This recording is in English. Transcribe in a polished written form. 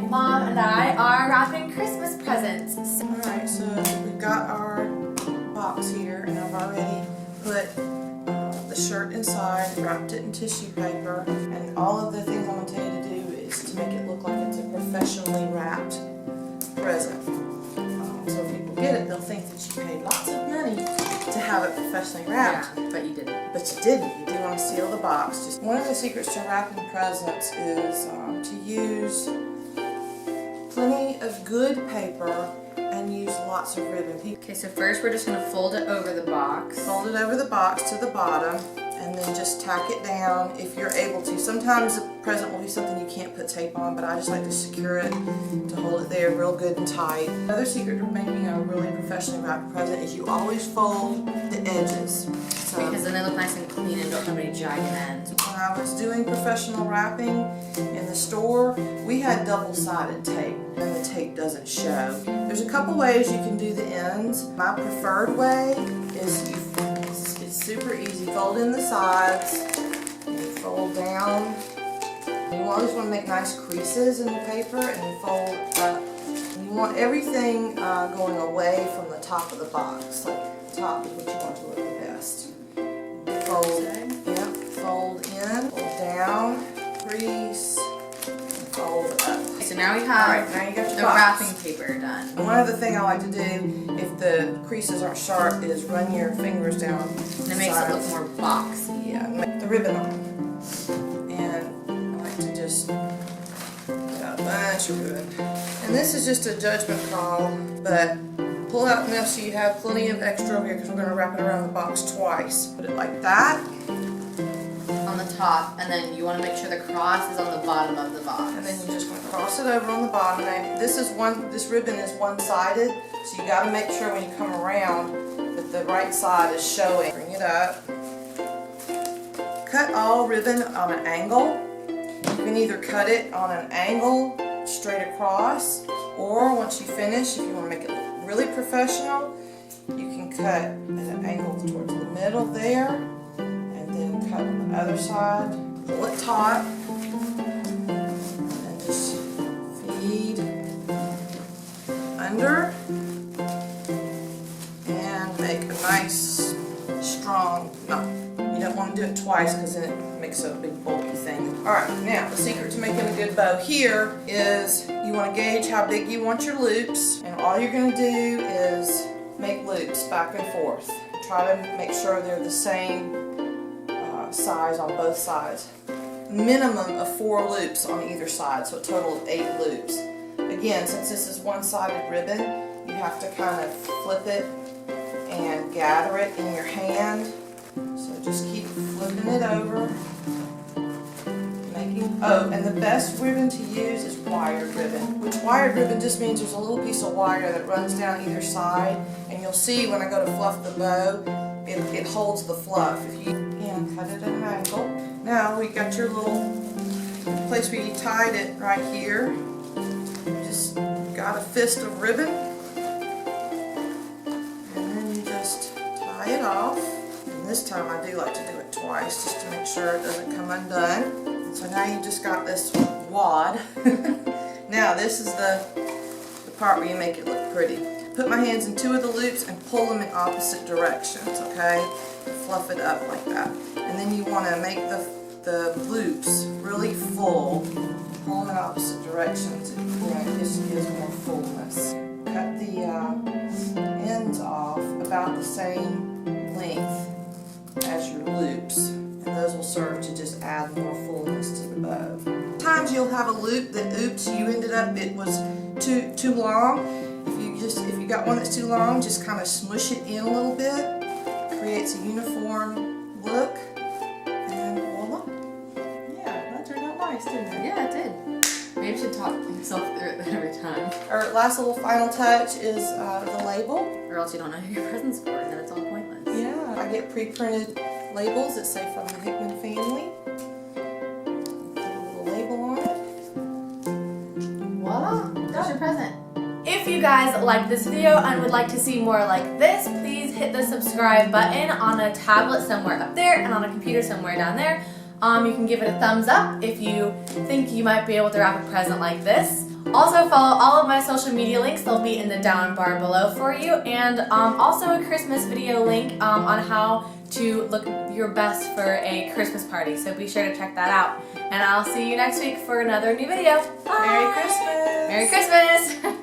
Mom and I are wrapping Christmas presents. Alright, so we've got our box here, and I've already put the shirt inside, wrapped it in tissue paper, and all of the things I'm going to tell you to do is to make it look like it's a professionally wrapped present. So if people get it, they'll think that you paid lots of money to have it professionally wrapped. Yeah, but you didn't. But you didn't. You do want to seal the box. Just one of the secrets to wrapping presents is to use plenty of good paper and use lots of ribbon. Okay, so first we're just going to fold it over the box. Fold it over the box to the bottom and then just tack it down if you're able to. Sometimes a present will be something you can't put tape on, but I just like to secure it to hold it there real good and tight. Another secret to making a really professionally wrapped present is you always fold the edges. So, because then they look nice and clean and don't have any jagged ends. when I was doing professional wrapping in the store, we had double-sided tape and the tape doesn't show. There's a couple ways you can do the ends. My preferred way is it's super easy. Fold in the sides and you fold down. You always want to make nice creases in the paper and you fold up. And you want everything going away from the top of the box. Like the top is what you want to look the best. Fold, yep, fold in, fold down, crease, and fold up. So now we have Alright, now you got your the box. wrapping paper done. And one other thing I like to do, if the creases aren't sharp, is run your fingers down. And it makes it look more boxy. Yeah, make the ribbon on. And I like to just get out a bunch of ribbon. And this is just a judgment call, but pull out enough so you have plenty of extra over here because we're going to wrap it around the box twice. Put it like that. On the top, and then you want to make sure the cross is on the bottom of the box. And then you're just going to cross it over on the bottom. And this ribbon is one-sided, so you got to make sure when you come around that the right side is showing. Bring it up. Cut all ribbon on an angle. You can either cut it on an angle straight across, or once you finish, if you want to make it look really professional, you can cut at an angle towards the middle there, and then cut on the other side, pull it taut, and just feed under, and make a nice, strong knot. You don't want to do it twice because then it makes a big bulky thing. Alright, now the secret to making a good bow here is you want to gauge how big you want your loops, and all you're going to do is make loops back and forth. Try to make sure they're the same size on both sides. Minimum of 4 loops on either side, so a total of 8 loops. Again, since this is one-sided ribbon, you have to kind of flip it and gather it in your hand. So just keep flipping it over. And the best ribbon to use is wired ribbon, which wired ribbon just means there's a little piece of wire that runs down either side, and you'll see when I go to fluff the bow, it holds the fluff. If you can cut it at an angle. Now we got your little place where you tied it right here. Just got a fist of ribbon, and then you just tie it off. This time I do like to do it twice just to make sure it doesn't come undone. So now you just got this wad. Now this is the part where you make it look pretty. Put my hands in 2 of the loops and pull them in opposite directions, okay? Fluff it up like that. And then you want to make the loops really full. Pull them in opposite directions. It just gives more fullness. Cut the ends off about the same length as your loops, and those will serve to just add more fullness to the bow. Sometimes you'll have a loop that, oops, you ended up, it was too long. If you got one that's too long, just kind of smush it in a little bit. Creates a uniform look, and voila. Yeah, that turned out nice, didn't it? Yeah, it did. Maybe you should talk yourself through it every time. Our last little final touch is the label. Or else you don't know who your present's for, and then it's all pointless. Yeah, I get pre-printed labels that say from the Hickman family. Put a little label on it. Voila! That's your present. If you guys like this video and would like to see more like this, please hit the subscribe button on a tablet somewhere up there and on a computer somewhere down there. You can give it a thumbs up if you think you might be able to wrap a present like this. Also follow all of my social media links. They'll be in the down bar below for you. And also a Christmas video link on how to look your best for a Christmas party. So be sure to check that out. And I'll see you next week for another new video. Bye! Merry Christmas! Merry Christmas!